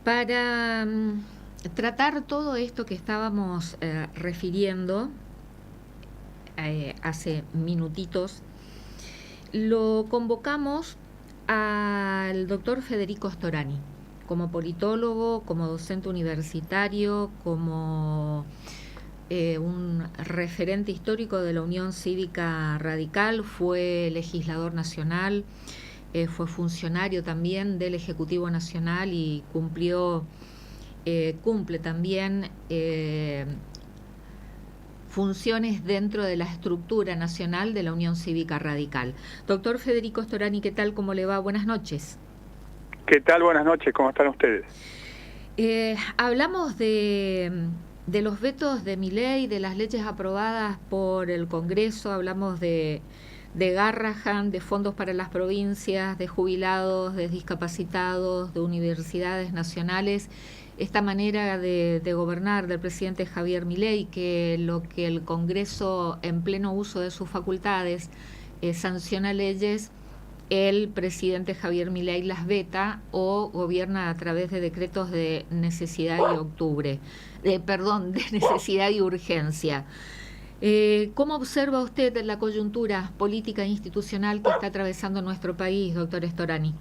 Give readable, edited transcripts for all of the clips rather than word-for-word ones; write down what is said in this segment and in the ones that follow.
Para tratar todo esto que estábamos refiriendo hace minutitos, lo convocamos al doctor Federico Storani, como politólogo, como docente universitario, como un referente histórico de la Unión Cívica Radical, fue legislador nacional, fue funcionario también del Ejecutivo Nacional y cumple también funciones dentro de la estructura nacional de la Unión Cívica Radical. Doctor Federico Storani, ¿qué tal? ¿Cómo le va? Buenas noches. ¿Qué tal? Buenas noches, ¿cómo están ustedes? Hablamos de los vetos de Milei, de las leyes aprobadas por el Congreso, hablamos de Garrahan, de fondos para las provincias, de jubilados, de discapacitados, de universidades nacionales, esta manera de gobernar del presidente Javier Milei, que lo que el Congreso, en pleno uso de sus facultades, sanciona leyes, el presidente Javier Milei las veta o gobierna a través de decretos de necesidad de necesidad y urgencia. ¿Cómo observa usted la coyuntura política e institucional que está atravesando nuestro país, doctor Storani?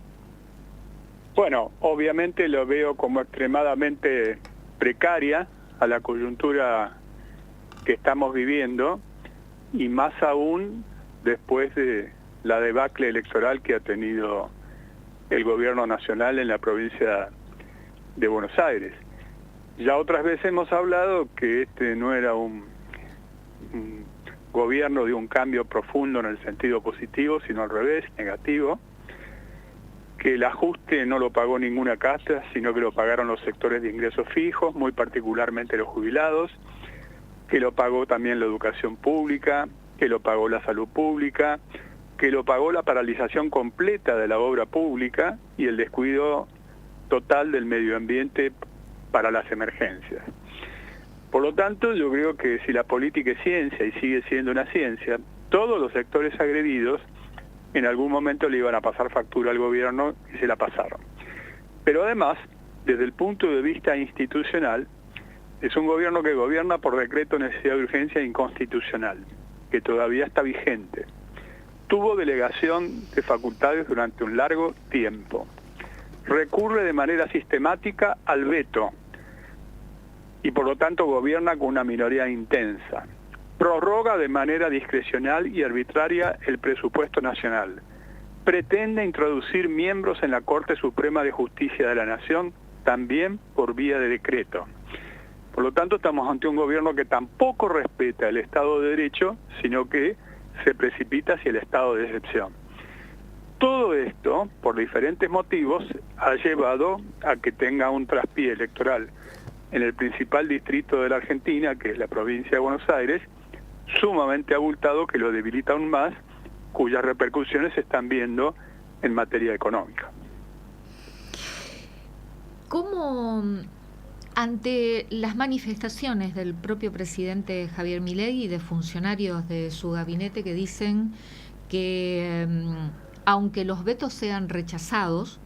Bueno, obviamente lo veo como extremadamente precaria a la coyuntura que estamos viviendo, y más aún después de la debacle electoral que ha tenido el gobierno nacional en la provincia de Buenos Aires. Ya otras veces hemos hablado que este no era un gobierno de un cambio profundo en el sentido positivo, sino al revés, negativo, que el ajuste no lo pagó ninguna casta, sino que lo pagaron los sectores de ingresos fijos, muy particularmente los jubilados, que lo pagó también la educación pública, que lo pagó la salud pública, que lo pagó la paralización completa de la obra pública y el descuido total del medio ambiente para las emergencias. Por lo tanto, yo creo que si la política es ciencia y sigue siendo una ciencia, todos los sectores agredidos en algún momento le iban a pasar factura al gobierno y se la pasaron. Pero además, desde el punto de vista institucional, es un gobierno que gobierna por decreto de necesidad de urgencia inconstitucional, que todavía está vigente. Tuvo delegación de facultades durante un largo tiempo. Recurre de manera sistemática al veto y por lo tanto gobierna con una minoría intensa. Prorroga de manera discrecional y arbitraria el presupuesto nacional. Pretende introducir miembros en la Corte Suprema de Justicia de la Nación, también por vía de decreto. Por lo tanto, estamos ante un gobierno que tampoco respeta el Estado de Derecho, sino que se precipita hacia el estado de excepción. Todo esto, por diferentes motivos, ha llevado a que tenga un traspié electoral en el principal distrito de la Argentina, que es la provincia de Buenos Aires, sumamente abultado, que lo debilita aún más, cuyas repercusiones se están viendo en materia económica. ¿Cómo, ante las manifestaciones del propio presidente Javier Milei y de funcionarios de su gabinete que dicen que aunque los vetos sean rechazados,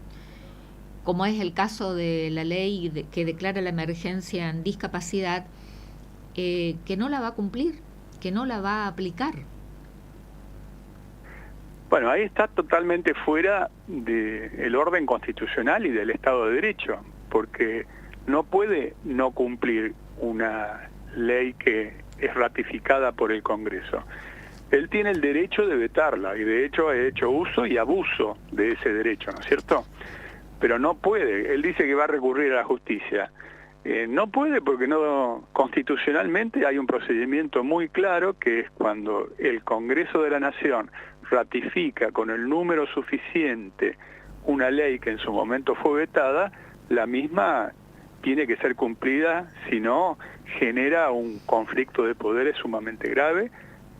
como es el caso de la ley que declara la emergencia en discapacidad, que no la va a cumplir, que no la va a aplicar? Bueno, ahí está totalmente fuera del orden constitucional y del Estado de Derecho, porque no puede no cumplir una ley que es ratificada por el Congreso. Él tiene el derecho de vetarla y de hecho ha hecho uso y abuso de ese derecho, ¿no es cierto? Pero no puede, él dice que va a recurrir a la justicia. No puede porque no, constitucionalmente hay un procedimiento muy claro que es cuando el Congreso de la Nación ratifica con el número suficiente una ley que en su momento fue vetada, la misma tiene que ser cumplida, si no genera un conflicto de poderes sumamente grave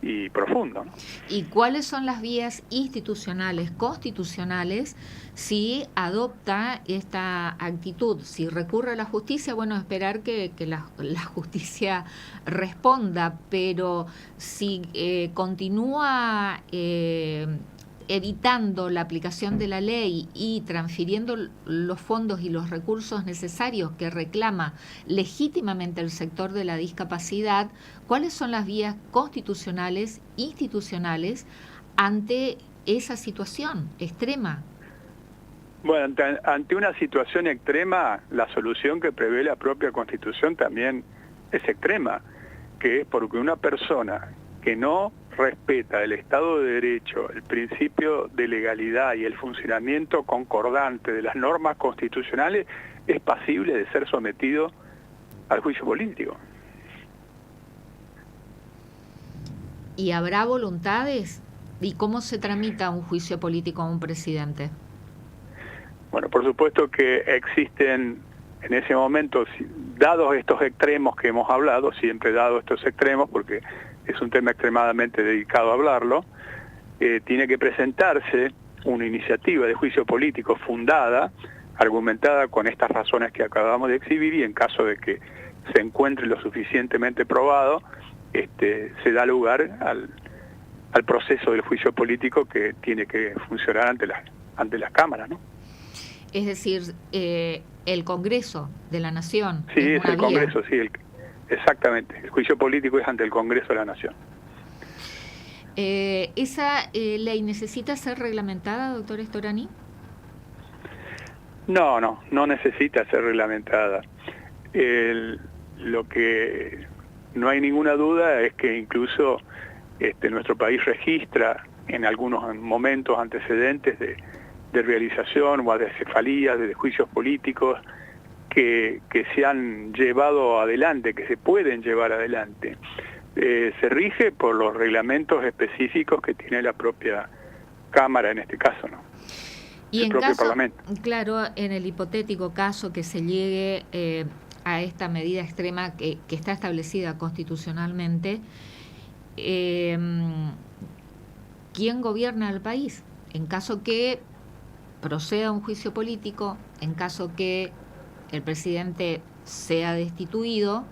y profundo, ¿no? ¿Y cuáles son las vías institucionales, constitucionales, si adopta esta actitud? Si recurre a la justicia, bueno, esperar que la justicia responda, pero si continúa evitando la aplicación de la ley y transfiriendo los fondos y los recursos necesarios que reclama legítimamente el sector de la discapacidad, ¿cuáles son las vías constitucionales, institucionales, ante esa situación extrema? Bueno, ante una situación extrema, la solución que prevé la propia Constitución también es extrema, que es porque una persona que no respeta el Estado de Derecho, el principio de legalidad y el funcionamiento concordante de las normas constitucionales es pasible de ser sometido al juicio político. ¿Y habrá voluntades? ¿Y cómo se tramita un juicio político a un presidente? Bueno, por supuesto que existen en ese momento, dados estos extremos que hemos hablado, siempre dados estos extremos, porque es un tema extremadamente dedicado a hablarlo, tiene que presentarse una iniciativa de juicio político fundada, argumentada con estas razones que acabamos de exhibir, y en caso de que se encuentre lo suficientemente probado, se da lugar al proceso del juicio político que tiene que funcionar ante las cámaras, ¿no? Es decir, el Congreso de la Nación. Sí, es el Congreso, sí, exactamente. El juicio político es ante el Congreso de la Nación. ¿Esa ley necesita ser reglamentada, doctor Storani? No necesita ser reglamentada. Lo que no hay ninguna duda es que incluso nuestro país registra en algunos momentos antecedentes de realización o de cefalías, de juicios políticos que se han llevado adelante, que se pueden llevar adelante. Se rige por los reglamentos específicos que tiene la propia Cámara en este caso, ¿no? Y el en propio caso, Parlamento. claro, en el hipotético caso que se llegue a esta medida extrema que está establecida constitucionalmente, ¿quién gobierna el país? En caso que proceda un juicio político, en caso que el presidente sea destituido,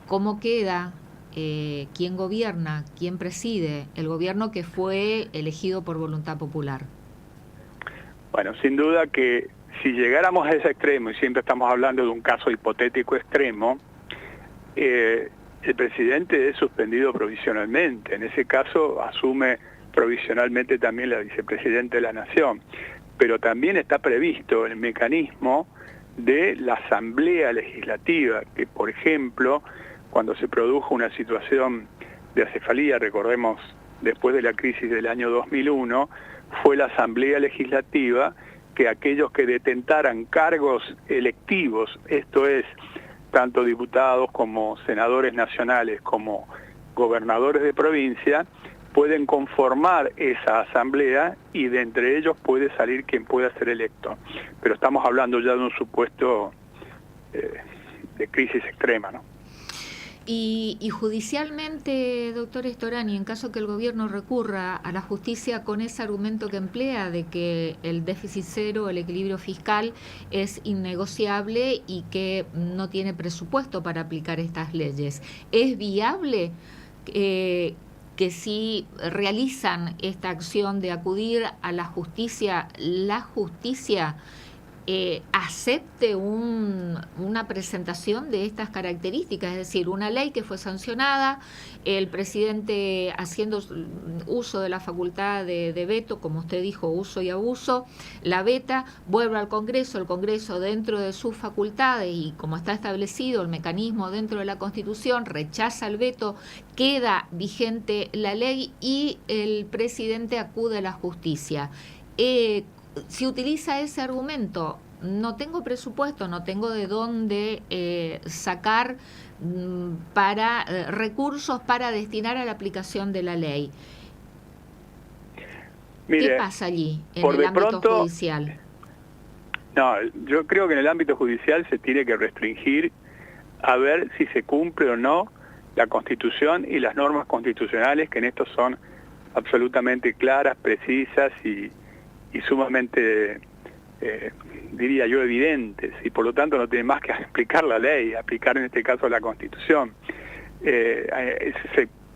¿cómo queda? ¿Quién gobierna? ¿Quién preside el gobierno que fue elegido por voluntad popular? Bueno, sin duda que si llegáramos a ese extremo, y siempre estamos hablando de un caso hipotético extremo, el presidente es suspendido provisionalmente. En ese caso asume provisionalmente también la vicepresidenta de la Nación. Pero también está previsto el mecanismo de la Asamblea Legislativa, que por ejemplo, cuando se produjo una situación de acefalía, recordemos, después de la crisis del año 2001, fue la Asamblea Legislativa que aquellos que detentaran cargos electivos, esto es, tanto diputados como senadores nacionales como gobernadores de provincia, pueden conformar esa asamblea y de entre ellos puede salir quien pueda ser electo. Pero estamos hablando ya de un supuesto de crisis extrema, ¿no? Y judicialmente, doctor Storani, en caso que el gobierno recurra a la justicia con ese argumento que emplea de que el déficit cero, el equilibrio fiscal es innegociable y que no tiene presupuesto para aplicar estas leyes, ¿es viable que si realizan esta acción de acudir a la justicia acepte una presentación de estas características? Es decir, una ley que fue sancionada, el presidente haciendo uso de la facultad de veto, como usted dijo, uso y abuso, la veta, vuelve al Congreso, el Congreso dentro de sus facultades y como está establecido el mecanismo dentro de la Constitución, rechaza el veto, queda vigente la ley y el presidente acude a la justicia. Si utiliza ese argumento, no tengo presupuesto, no tengo de dónde sacar para recursos para destinar a la aplicación de la ley. Mire, ¿qué pasa allí en por el de ámbito pronto, judicial? No, yo creo que en el ámbito judicial se tiene que restringir a ver si se cumple o no la Constitución y las normas constitucionales, que en esto son absolutamente claras, precisas y sumamente, diría yo, evidentes, y por lo tanto no tiene más que aplicar la ley, aplicar en este caso la Constitución.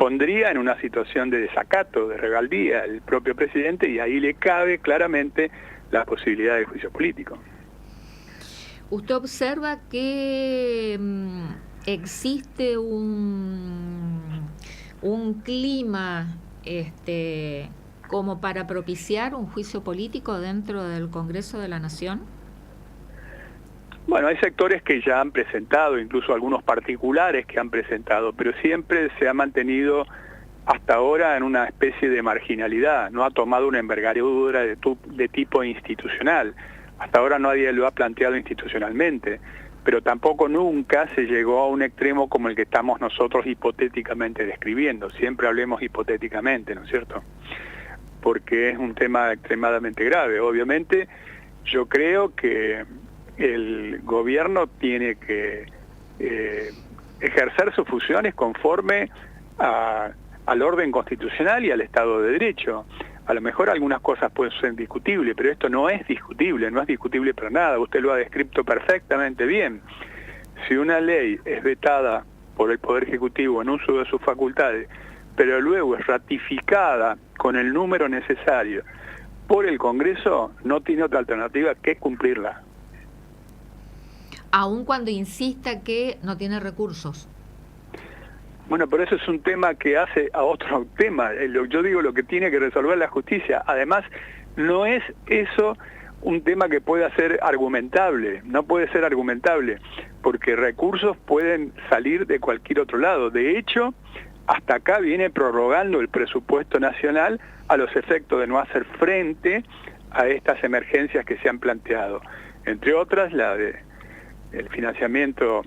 pondría en una situación de desacato, de rebeldía el propio presidente, y ahí le cabe claramente la posibilidad de juicio político. ¿Usted observa que existe un clima como para propiciar un juicio político dentro del Congreso de la Nación? Bueno, hay sectores que ya han presentado, incluso algunos particulares que han presentado, pero siempre se ha mantenido hasta ahora en una especie de marginalidad, no ha tomado una envergadura de tipo institucional. Hasta ahora nadie lo ha planteado institucionalmente, pero tampoco nunca se llegó a un extremo como el que estamos nosotros hipotéticamente describiendo. Siempre hablemos hipotéticamente, ¿no es cierto? Porque es un tema extremadamente grave. Obviamente, yo creo que el gobierno tiene que ejercer sus funciones conforme al orden constitucional y al Estado de Derecho. A lo mejor algunas cosas pueden ser discutibles, pero esto no es discutible para nada. Usted lo ha descrito perfectamente bien. Si una ley es vetada por el Poder Ejecutivo en uso de sus facultades, pero luego es ratificada con el número necesario por el Congreso, no tiene otra alternativa que cumplirla. Aun cuando insista que no tiene recursos. Bueno, pero eso es un tema que hace a otro tema. Yo digo lo que tiene que resolver la justicia. Además, no es eso un tema que pueda ser argumentable. No puede ser argumentable, porque recursos pueden salir de cualquier otro lado. De hecho, hasta acá viene prorrogando el presupuesto nacional a los efectos de no hacer frente a estas emergencias que se han planteado. Entre otras, la de el financiamiento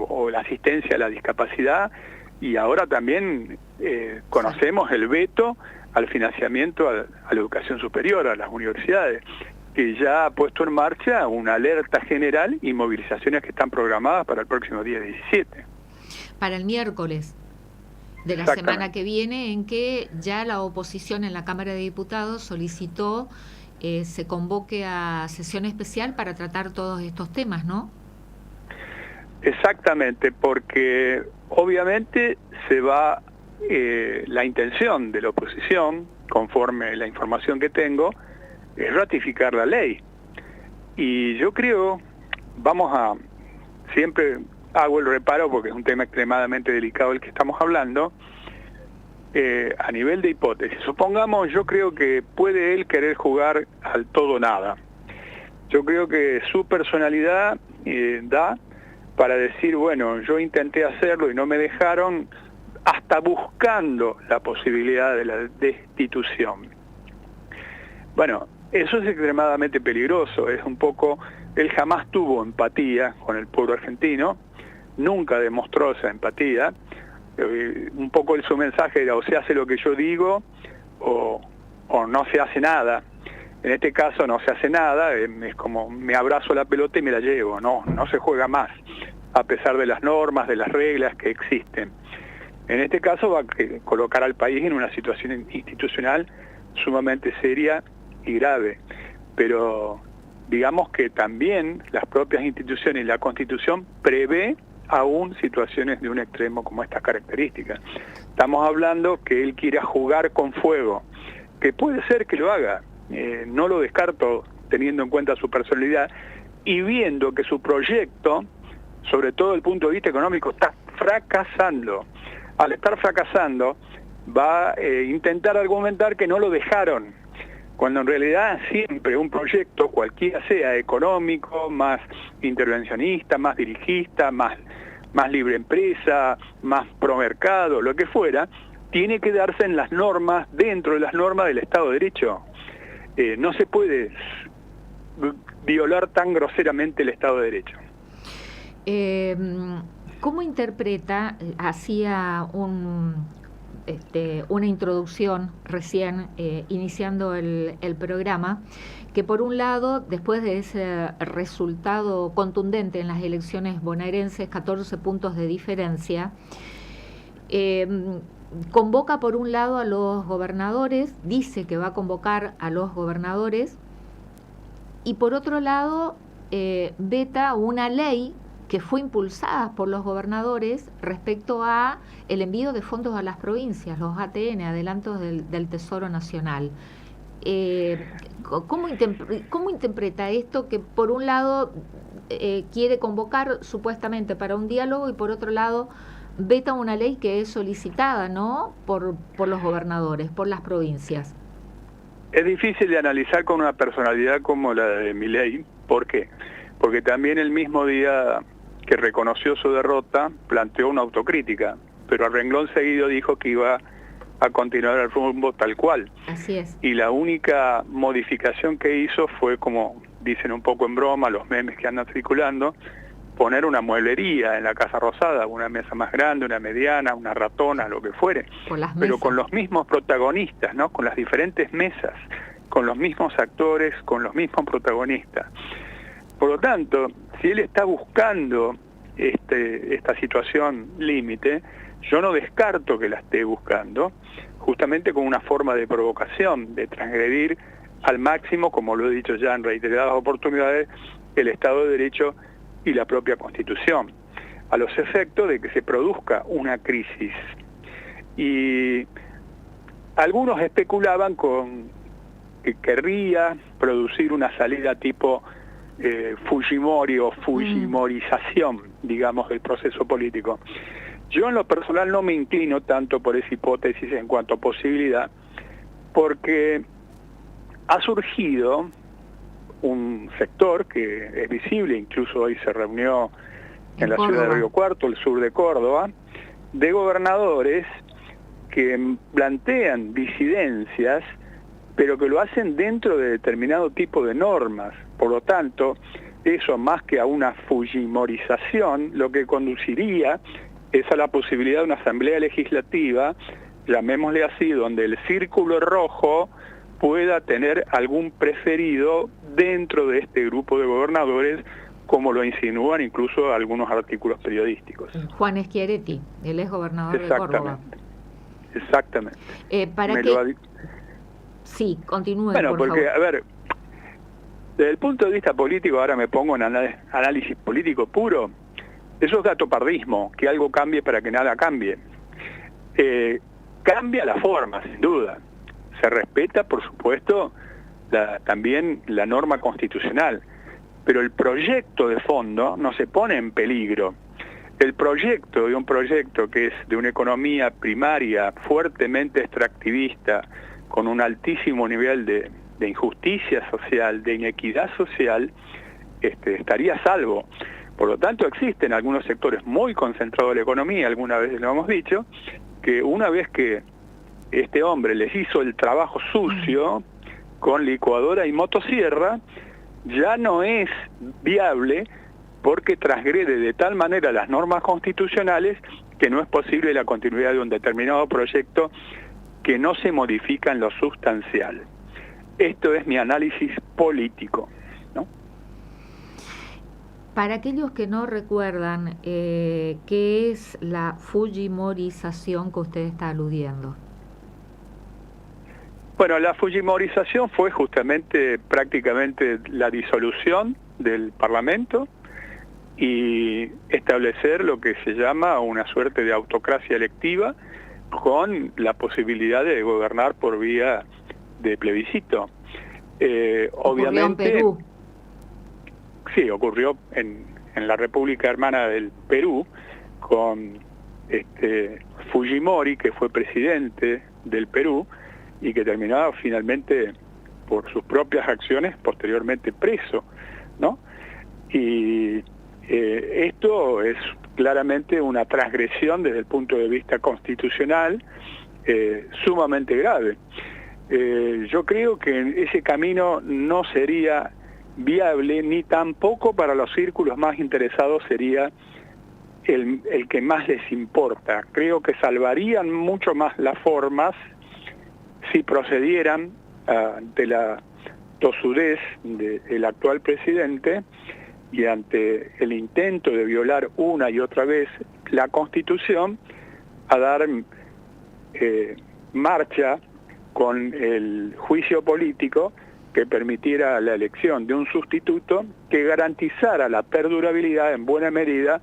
o la asistencia a la discapacidad, y ahora también conocemos el veto al financiamiento a la educación superior, a las universidades, que ya ha puesto en marcha una alerta general y movilizaciones que están programadas para el próximo día 17. Para el miércoles de la semana que viene, en que ya la oposición en la Cámara de Diputados solicitó se convoque a sesión especial para tratar todos estos temas, ¿no? Exactamente, porque obviamente se va, la intención de la oposición, conforme la información que tengo, es ratificar la ley. Y yo creo, siempre hago el reparo porque es un tema extremadamente delicado el que estamos hablando, a nivel de hipótesis. Supongamos, yo creo que puede él querer jugar al todo o nada. Yo creo que su personalidad da para decir, bueno, yo intenté hacerlo y no me dejaron, hasta buscando la posibilidad de la destitución. Bueno, eso es extremadamente peligroso, es un poco, él jamás tuvo empatía con el pueblo argentino, nunca demostró esa empatía, un poco su mensaje era o se hace lo que yo digo o no se hace nada. En este caso no se hace nada, es como me abrazo la pelota y me la llevo, no se juega más, a pesar de las normas, de las reglas que existen. En este caso va a colocar al país en una situación institucional sumamente seria y grave, pero digamos que también las propias instituciones y la Constitución prevé aún situaciones de un extremo como estas características. Estamos hablando que él quiera jugar con fuego, que puede ser que lo haga, no lo descarto teniendo en cuenta su personalidad y viendo que su proyecto, sobre todo desde el punto de vista económico, está fracasando. Al estar fracasando, va a intentar argumentar que no lo dejaron, cuando en realidad siempre un proyecto, cualquiera sea, económico, más intervencionista, más dirigista, más libre empresa, más pro mercado, lo que fuera, tiene que darse en las normas, dentro de las normas del Estado de Derecho. No se puede violar tan groseramente el Estado de Derecho. ¿Cómo interpreta, hacía una introducción recién iniciando el programa, que por un lado, después de ese resultado contundente en las elecciones bonaerenses, 14 puntos de diferencia, convoca por un lado a los gobernadores, dice que va a convocar a los gobernadores, y por otro lado veta una ley que fue impulsada por los gobernadores respecto a el envío de fondos a las provincias, los ATN, adelantos del Tesoro Nacional. ¿Cómo interpreta esto que por un lado quiere convocar supuestamente para un diálogo y por otro lado veta una ley que es solicitada, ¿no?, por los gobernadores, por las provincias? Es difícil de analizar con una personalidad como la de Milei. ¿Por qué? Porque también el mismo día que reconoció su derrota planteó una autocrítica, pero a renglón seguido dijo que iba a continuar el rumbo tal cual. Así es. Y la única modificación que hizo fue, como dicen un poco en broma los memes que andan circulando, poner una mueblería en la Casa Rosada, una mesa más grande, una mediana, una ratona, lo que fuere, pero con los mismos protagonistas, ¿no? Con las diferentes mesas, con los mismos actores, con los mismos protagonistas. Por lo tanto, si él está buscando esta situación límite, yo no descarto que la esté buscando, justamente con una forma de provocación, de transgredir al máximo, como lo he dicho ya en reiteradas oportunidades, el Estado de Derecho y la propia Constitución, a los efectos de que se produzca una crisis. Y algunos especulaban con que querría producir una salida tipo Fujimori o Fujimorización, digamos, del proceso político. Yo en lo personal no me inclino tanto por esa hipótesis en cuanto a posibilidad, porque ha surgido un sector que es visible, incluso hoy se reunió en la ciudad de Río Cuarto, el sur de Córdoba, de gobernadores que plantean disidencias, pero que lo hacen dentro de determinado tipo de normas. Por lo tanto, eso más que a una fujimorización, lo que conduciría es a la posibilidad de una asamblea legislativa, llamémosle así, donde el círculo rojo pueda tener algún preferido dentro de este grupo de gobernadores, como lo insinúan incluso algunos artículos periodísticos. Juan Schiaretti, él es gobernador de Córdoba. Exactamente. ¿Para qué? Sí, continúe, bueno, por porque, favor. A ver, desde el punto de vista político, ahora me pongo en análisis político puro, eso es gatopardismo, que algo cambie para que nada cambie. Cambia la forma, sin duda. Se respeta, por supuesto, también la norma constitucional, pero el proyecto de fondo no se pone en peligro. El proyecto de un proyecto que es de una economía primaria fuertemente extractivista, con un altísimo nivel de injusticia social, de inequidad social, estaría a salvo. Por lo tanto, existen algunos sectores muy concentrados de la economía, alguna vez lo hemos dicho, que una vez que este hombre les hizo el trabajo sucio con licuadora y motosierra, ya no es viable porque transgrede de tal manera las normas constitucionales que no es posible la continuidad de un determinado proyecto que no se modifica en lo sustancial. Esto es mi análisis político, ¿no? Para aquellos que no recuerdan, ¿qué es la fujimorización que usted está aludiendo? Bueno, la fujimorización fue justamente prácticamente la disolución del Parlamento y establecer lo que se llama una suerte de autocracia electiva con la posibilidad de gobernar por vía de plebiscito. Obviamente, en Perú. Sí, ocurrió en la República Hermana del Perú con Fujimori, que fue presidente del Perú y que terminaba finalmente por sus propias acciones posteriormente preso, ¿no? Y esto es claramente una transgresión desde el punto de vista constitucional sumamente grave. Yo creo que ese camino no sería viable, ni tampoco para los círculos más interesados sería el que más les importa. Creo que salvarían mucho más las formas si procedieran ante la tosudez del actual presidente y ante el intento de violar una y otra vez la Constitución, a dar marcha con el juicio político que permitiera la elección de un sustituto que garantizara la perdurabilidad en buena medida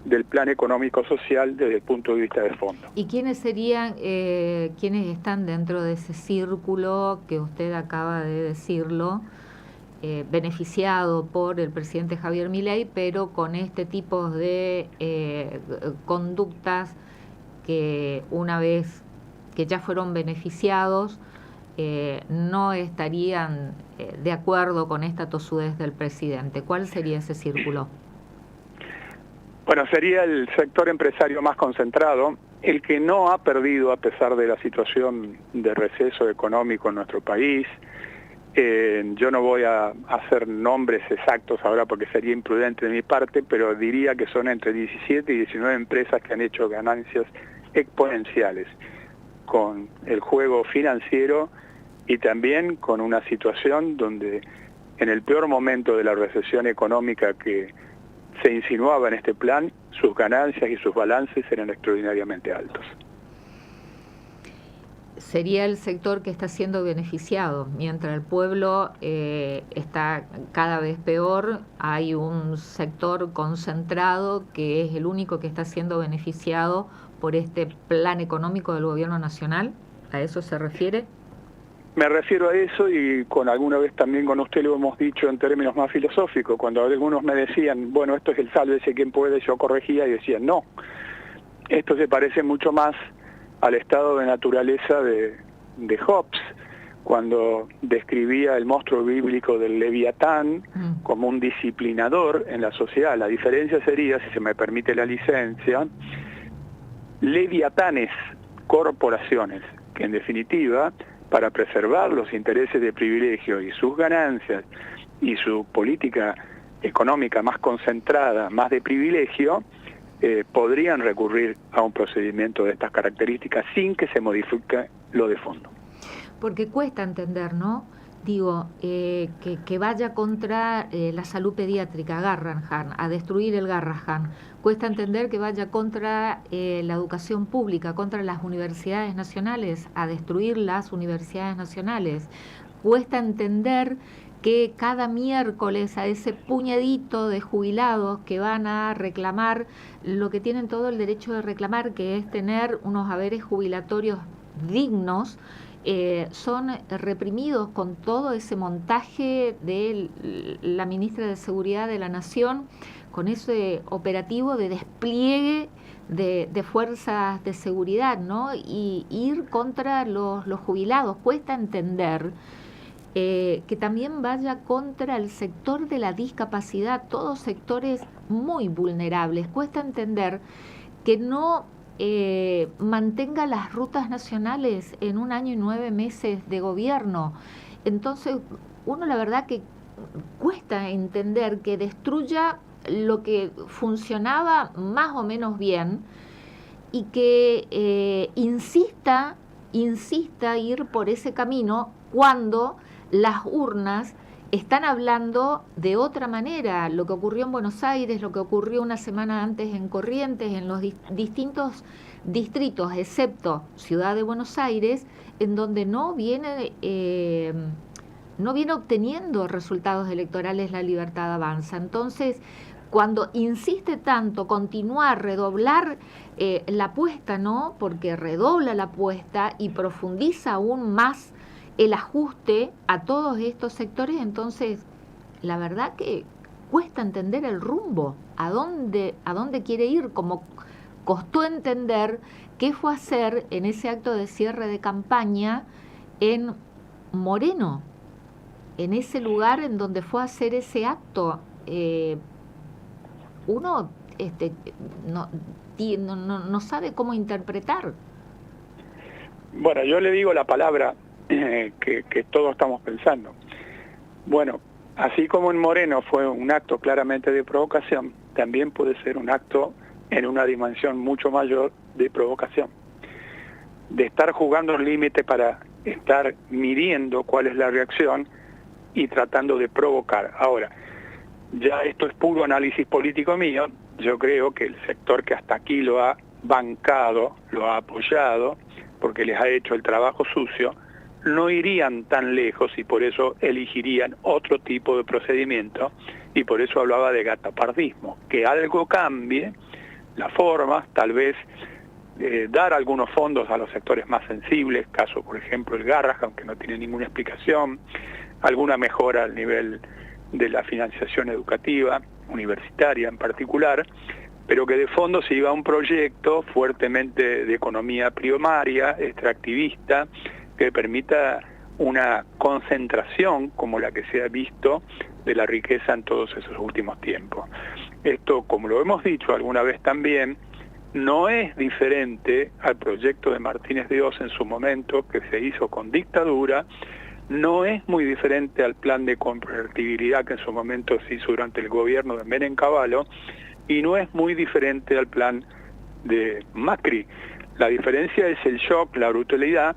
del plan económico-social desde el punto de vista de fondo. ¿Y quiénes serían, quiénes están dentro de ese círculo que usted acaba de decirlo, beneficiado por el presidente Javier Milei, pero con este tipo de conductas que una vez que ya fueron beneficiados, no estarían de acuerdo con esta tosudez del presidente? ¿Cuál sería ese círculo? Bueno, sería el sector empresario más concentrado, el que no ha perdido a pesar de la situación de receso económico en nuestro país. Yo no voy a hacer nombres exactos ahora porque sería imprudente de mi parte, pero diría que son entre 17 y 19 empresas que han hecho ganancias exponenciales con el juego financiero y también con una situación donde en el peor momento de la recesión económica que se insinuaba en este plan, sus ganancias y sus balances eran extraordinariamente altos. Sería el sector que está siendo beneficiado, mientras el pueblo está cada vez peor. Hay un sector concentrado que es el único que está siendo beneficiado por este plan económico del gobierno nacional. ¿A eso se refiere? Me refiero a eso, y alguna vez también con usted lo hemos dicho en términos más filosóficos. Cuando algunos me decían, bueno, esto es el sálvese quien puede, yo corregía y decía, no, esto se parece mucho más al estado de naturaleza de Hobbes, cuando describía el monstruo bíblico del Leviatán como un disciplinador en la sociedad. La diferencia sería, si se me permite la licencia, leviatanes, corporaciones, que en definitiva, para preservar los intereses de privilegio y sus ganancias y su política económica más concentrada, más de privilegio, podrían recurrir a un procedimiento de estas características sin que se modifique lo de fondo. Porque cuesta entender, ¿no? Digo, que vaya contra la salud pediátrica, Garrahan, a destruir el Garrahan. Cuesta entender que vaya contra la educación pública, contra las universidades nacionales, a destruir las universidades nacionales. Cuesta entender que cada miércoles a ese puñadito de jubilados que van a reclamar lo que tienen todo el derecho de reclamar, que es tener unos haberes jubilatorios dignos, son reprimidos con todo ese montaje de la ministra de Seguridad de la Nación, con ese operativo de despliegue de fuerzas de seguridad, ¿no? Y ir contra los jubilados. Cuesta entender que también vaya contra el sector de la discapacidad, todos sectores muy vulnerables. Cuesta entender que no mantenga las rutas nacionales en 1 año y 9 meses de gobierno. Entonces, uno la verdad que cuesta entender que destruya lo que funcionaba más o menos bien y que insista ir por ese camino cuando las urnas están hablando de otra manera. Lo que ocurrió en Buenos Aires, lo que ocurrió una semana antes en Corrientes, en los distintos distritos, excepto Ciudad de Buenos Aires, en donde no viene obteniendo resultados electorales la Libertad Avanza. Entonces, cuando insiste tanto, continuar, redoblar la apuesta, ¿no? Porque redobla la apuesta y profundiza aún más el ajuste a todos estos sectores, entonces la verdad que cuesta entender el rumbo, a dónde quiere ir, como costó entender qué fue a hacer en ese acto de cierre de campaña en Moreno, en ese lugar en donde fue a hacer ese acto. Uno no sabe cómo interpretar. Bueno, yo le digo la palabra que todos estamos pensando. Bueno, así como en Moreno fue un acto claramente de provocación, también puede ser un acto en una dimensión mucho mayor de provocación, de estar jugando el límite para estar midiendo cuál es la reacción y tratando de provocar. Ahora, ya esto es puro análisis político mío. Yo creo que el sector que hasta aquí lo ha bancado, lo ha apoyado, porque les ha hecho el trabajo sucio, no irían tan lejos y por eso elegirían otro tipo de procedimiento, y por eso hablaba de gatapardismo, que algo cambie la forma, tal vez dar algunos fondos a los sectores más sensibles, caso por ejemplo el Garrahan, aunque no tiene ninguna explicación, alguna mejora al nivel de la financiación educativa, universitaria en particular, pero que de fondo se iba a un proyecto fuertemente de economía primaria, extractivista, que permita una concentración como la que se ha visto de la riqueza en todos esos últimos tiempos. Esto, como lo hemos dicho alguna vez también, no es diferente al proyecto de Martínez de Oz en su momento, que se hizo con dictadura, no es muy diferente al plan de convertibilidad que en su momento se hizo durante el gobierno de Menem Cavallo, y no es muy diferente al plan de Macri. La diferencia es el shock, la brutalidad,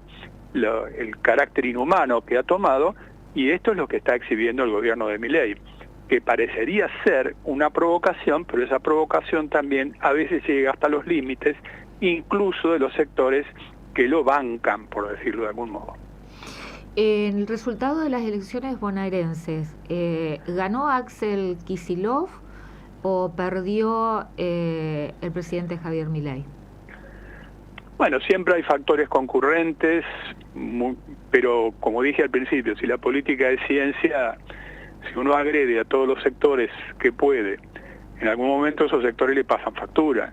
el carácter inhumano que ha tomado, y esto es lo que está exhibiendo el gobierno de Milei, que parecería ser una provocación, pero esa provocación también a veces llega hasta los límites, incluso de los sectores que lo bancan, por decirlo de algún modo. En el resultado de las elecciones bonaerenses, ¿ganó Axel Kicillof o perdió el presidente Javier Milei? Bueno, siempre hay factores concurrentes, pero como dije al principio, si la política es ciencia, si uno agrede a todos los sectores que puede, en algún momento esos sectores le pasan factura.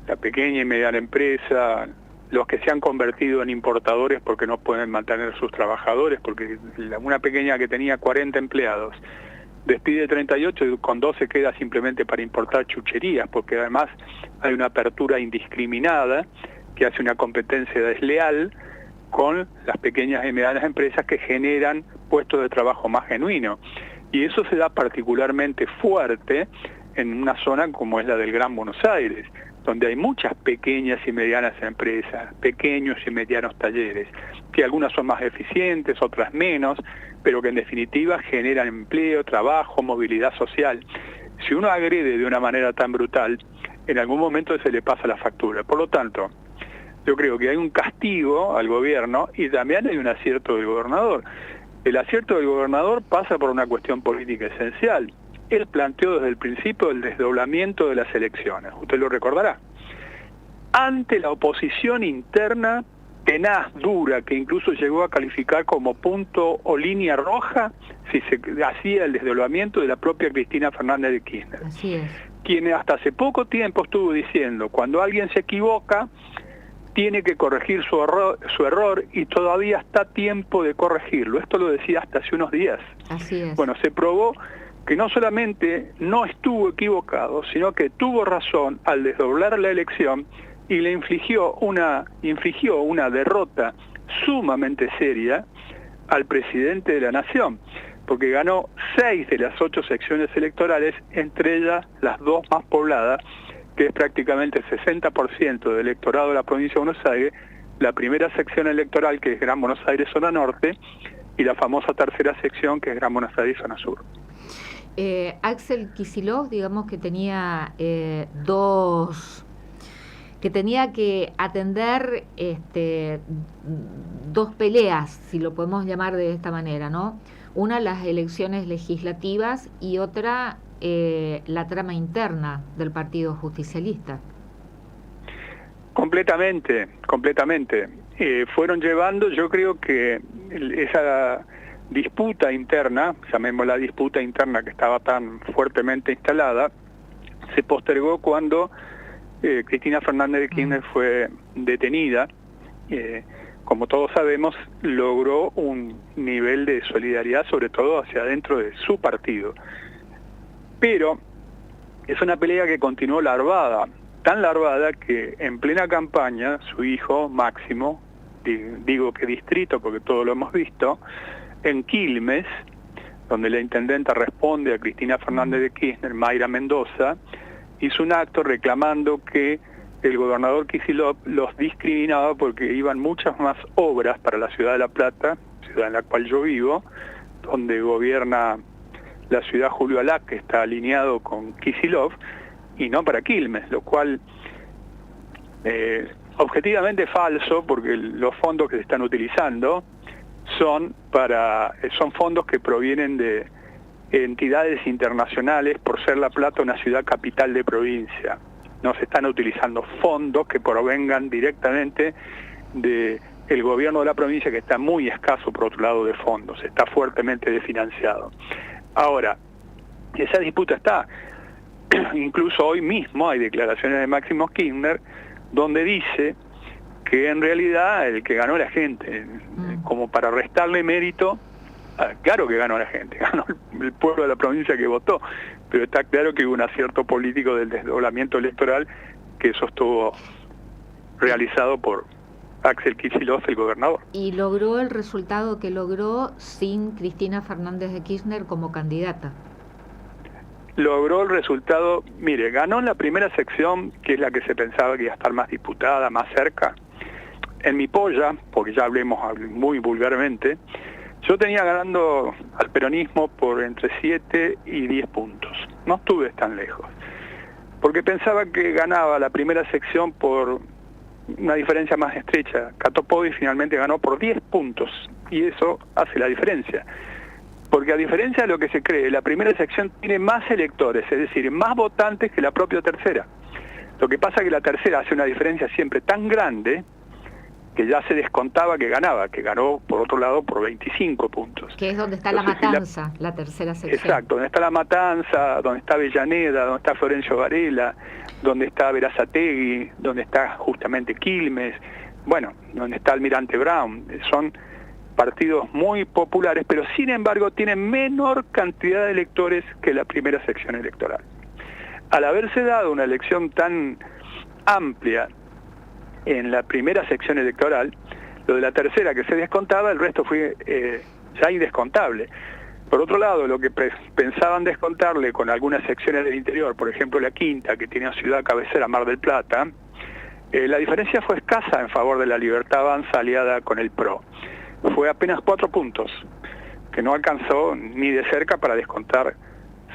La pequeña y mediana empresa, los que se han convertido en importadores porque no pueden mantener a sus trabajadores, porque una pequeña que tenía 40 empleados despide 38 y con 12 queda simplemente para importar chucherías, porque además hay una apertura indiscriminada que hace una competencia desleal con las pequeñas y medianas empresas que generan puestos de trabajo más genuinos. Y eso se da particularmente fuerte en una zona como es la del Gran Buenos Aires, donde hay muchas pequeñas y medianas empresas, pequeños y medianos talleres, que algunas son más eficientes, otras menos, pero que en definitiva generan empleo, trabajo, movilidad social. Si uno agrede de una manera tan brutal, en algún momento se le pasa la factura. Por lo tanto, yo creo que hay un castigo al gobierno y también hay un acierto del gobernador. El acierto del gobernador pasa por una cuestión política esencial. Él planteó desde el principio el desdoblamiento de las elecciones, usted lo recordará. Ante la oposición interna, tenaz, dura, que incluso llegó a calificar como punto o línea roja si se hacía el desdoblamiento de la propia Cristina Fernández de Kirchner. Así es. Quien hasta hace poco tiempo estuvo diciendo, cuando alguien se equivoca, tiene que corregir su error y todavía está a tiempo de corregirlo. Esto lo decía hasta hace unos días. Así es. Bueno, se probó que no solamente no estuvo equivocado, sino que tuvo razón al desdoblar la elección y le infligió una derrota sumamente seria al presidente de la Nación, porque ganó 6 de las 8 secciones electorales, entre ellas las 2 más pobladas, que es prácticamente el 60% del electorado de la provincia de Buenos Aires, la primera sección electoral, que es Gran Buenos Aires Zona Norte, y la famosa tercera sección, que es Gran Buenos Aires Zona Sur. Axel Kicillof, digamos que tenía que tenía que atender dos peleas, si lo podemos llamar de esta manera, ¿no? Una, las elecciones legislativas, y otra, la trama interna del Partido Justicialista. Completamente. Fueron llevando, yo creo que esa disputa interna, llamémosla disputa interna que estaba tan fuertemente instalada, se postergó cuando Cristina Fernández de Kirchner fue detenida. Como todos sabemos, logró un nivel de solidaridad, sobre todo hacia adentro de su partido. Pero es una pelea que continuó larvada, tan larvada que en plena campaña su hijo Máximo, digo que distrito porque todo lo hemos visto, en Quilmes, donde la intendenta responde a Cristina Fernández de Kirchner, Mayra Mendoza, hizo un acto reclamando que el gobernador Kicillof los discriminaba porque iban muchas más obras para la ciudad de La Plata, ciudad en la cual yo vivo, donde gobierna la ciudad Julio Alac, que está alineado con Kicillof, y no para Quilmes, lo cual objetivamente falso, porque los fondos que se están utilizando son fondos que provienen de entidades internacionales por ser La Plata una ciudad capital de provincia. No se están utilizando fondos que provengan directamente del gobierno de la provincia, que está muy escaso por otro lado de fondos, está fuertemente desfinanciado. Ahora, esa disputa está. Incluso hoy mismo hay declaraciones de Máximo Kirchner donde dice que en realidad el que ganó la gente, como para restarle mérito, claro que ganó la gente, ganó el pueblo de la provincia que votó, pero está claro que hubo un acierto político del desdoblamiento electoral, que eso estuvo realizado por Axel Kicillof, el gobernador. Y logró el resultado que logró sin Cristina Fernández de Kirchner como candidata. Logró el resultado, mire, ganó en la primera sección, que es la que se pensaba que iba a estar más disputada, más cerca. En mi polla, porque ya hablemos muy vulgarmente, yo tenía ganando al peronismo por entre 7 y 10 puntos. No estuve tan lejos. Porque pensaba que ganaba la primera sección por una diferencia más estrecha. Catopodis finalmente ganó por 10 puntos. Y eso hace la diferencia. Porque a diferencia de lo que se cree, la primera sección tiene más electores, es decir, más votantes que la propia tercera. Lo que pasa es que la tercera hace una diferencia siempre tan grande que ya se descontaba que ganaba, que ganó por otro lado por 25 puntos. Que es donde está Entonces, La Matanza, la tercera sección. Exacto, donde está La Matanza, donde está Avellaneda, donde está Florencio Varela, donde está Berazategui, donde está justamente Quilmes, bueno, donde está Almirante Brown. Son partidos muy populares, pero sin embargo tienen menor cantidad de electores que la primera sección electoral. Al haberse dado una elección tan amplia en la primera sección electoral, lo de la tercera que se descontaba, el resto fue ya indescontable. Por otro lado, lo que pensaban descontarle con algunas secciones del interior, por ejemplo la quinta, que tiene ciudad cabecera Mar del Plata, la diferencia fue escasa en favor de la Libertad Avanza aliada con el PRO. Fue apenas 4 puntos, que no alcanzó ni de cerca para descontar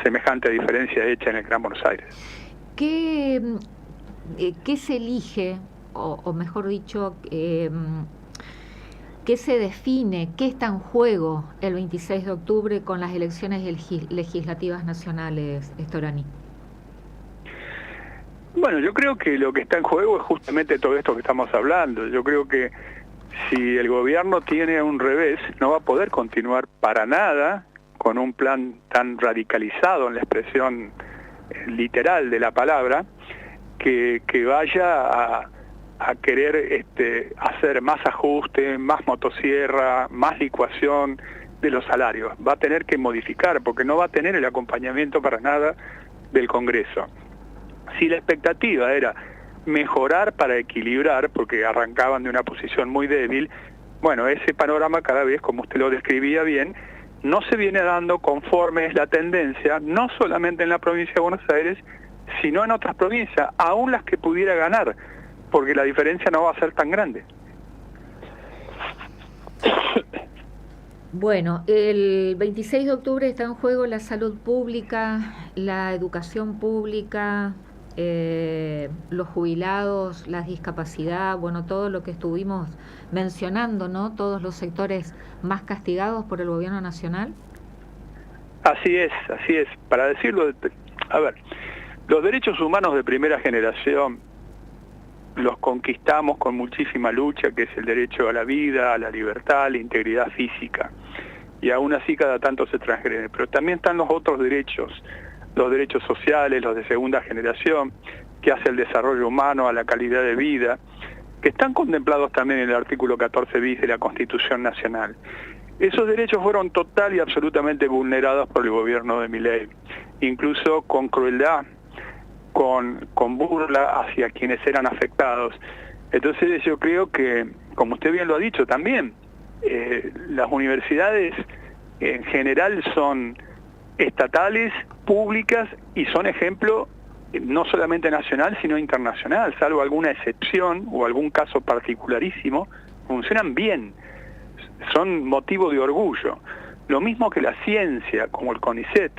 semejante diferencia hecha en el Gran Buenos Aires. ¿Qué se elige, o mejor dicho, qué se define, qué está en juego el 26 de octubre con las elecciones legislativas nacionales, Storani? Bueno, yo creo que lo que está en juego es justamente todo esto que estamos hablando. Yo creo que si el gobierno tiene un revés, no va a poder continuar para nada con un plan tan radicalizado en la expresión literal de la palabra, que vaya a querer hacer más ajuste, más motosierra, más licuación de los salarios. Va a tener que modificar, porque no va a tener el acompañamiento para nada del Congreso. Si la expectativa era mejorar para equilibrar, porque arrancaban de una posición muy débil, bueno, ese panorama cada vez, como usted lo describía bien, no se viene dando conforme es la tendencia, no solamente en la provincia de Buenos Aires, sino en otras provincias, aún las que pudiera ganar, porque la diferencia no va a ser tan grande. Bueno, el 26 de octubre está en juego la salud pública, la educación pública, los jubilados, la discapacidad, bueno, todo lo que estuvimos mencionando, ¿no? Todos los sectores más castigados por el gobierno nacional. Así es. Para decirlo, a ver, los derechos humanos de primera generación los conquistamos con muchísima lucha, que es el derecho a la vida, a la libertad, a la integridad física. Y aún así cada tanto se transgrede. Pero también están los otros derechos, los derechos sociales, los de segunda generación, que hace el desarrollo humano, a la calidad de vida, que están contemplados también en el artículo 14 bis de la Constitución Nacional. Esos derechos fueron total y absolutamente vulnerados por el gobierno de Milei, incluso con crueldad, con burla hacia quienes eran afectados. Entonces yo creo que, como usted bien lo ha dicho también, las universidades en general son estatales, públicas, y son ejemplo no solamente nacional, sino internacional, salvo alguna excepción o algún caso particularísimo, funcionan bien, son motivo de orgullo. Lo mismo que la ciencia, como el CONICET,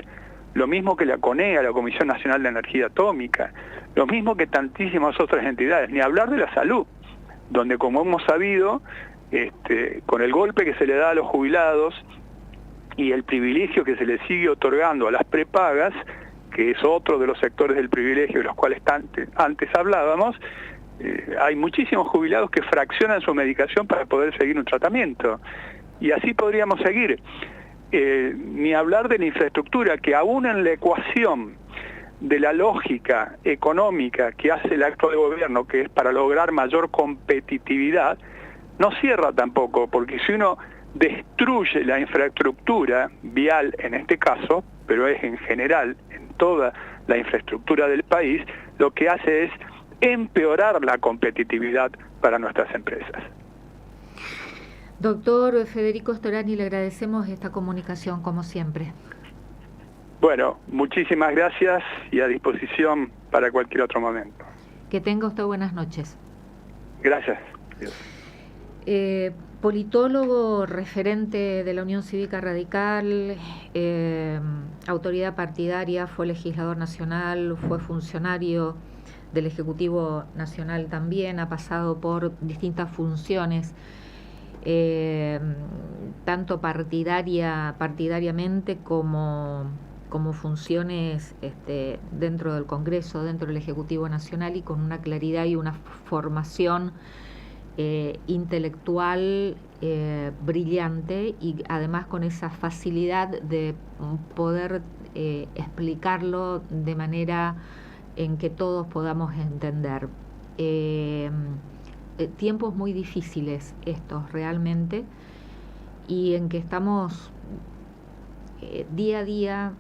lo mismo que la CONEA, la Comisión Nacional de Energía Atómica, lo mismo que tantísimas otras entidades, ni hablar de la salud, donde, como hemos sabido, con el golpe que se le da a los jubilados y el privilegio que se le sigue otorgando a las prepagas, que es otro de los sectores del privilegio de los cuales antes hablábamos, hay muchísimos jubilados que fraccionan su medicación para poder seguir un tratamiento. Y así podríamos seguir. Ni hablar de la infraestructura, que aún en la ecuación de la lógica económica que hace el actual gobierno, que es para lograr mayor competitividad, no cierra tampoco, porque si uno destruye la infraestructura vial en este caso, pero es en general en toda la infraestructura del país, lo que hace es empeorar la competitividad para nuestras empresas. Doctor Federico Storani, le agradecemos esta comunicación como siempre. Bueno, muchísimas gracias y a disposición para cualquier otro momento. Que tenga usted buenas noches. Gracias. Politólogo, referente de la Unión Cívica Radical, autoridad partidaria, fue legislador nacional, fue funcionario del Ejecutivo Nacional también, ha pasado por distintas funciones, tanto partidariamente como funciones dentro del Congreso, dentro del Ejecutivo Nacional, y con una claridad y una formación intelectual brillante, y además con esa facilidad de poder explicarlo de manera en que todos podamos entender. Tiempos muy difíciles estos realmente, y en que estamos día a día,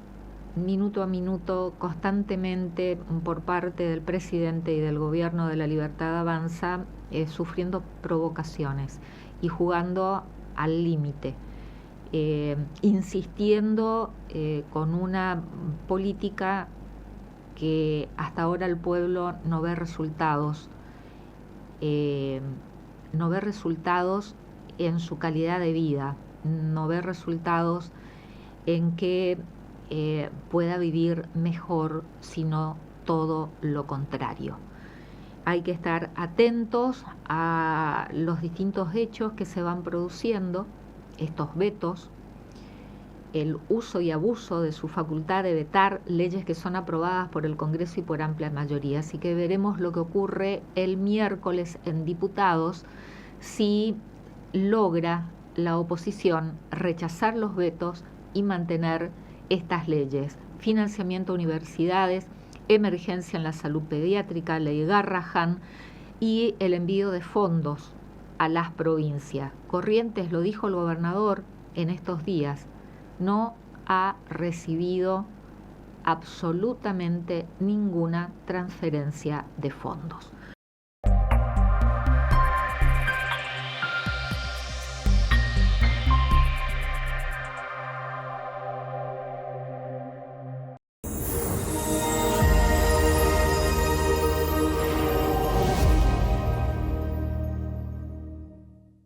minuto a minuto, constantemente por parte del presidente y del gobierno de la Libertad Avanza, sufriendo provocaciones y jugando al límite, insistiendo con una política que hasta ahora el pueblo no ve resultados, no ve resultados en su calidad de vida, no ve resultados en que pueda vivir mejor, sino todo lo contrario. Hay que estar atentos a los distintos hechos que se van produciendo, estos vetos, el uso y abuso de su facultad de vetar leyes que son aprobadas por el Congreso y por amplia mayoría. Así que veremos lo que ocurre el miércoles en diputados, si logra la oposición rechazar los vetos y mantener estas leyes: financiamiento a universidades, emergencia en la salud pediátrica, ley Garrahan, y el envío de fondos a las provincias. Corrientes, lo dijo el gobernador en estos días, no ha recibido absolutamente ninguna transferencia de fondos.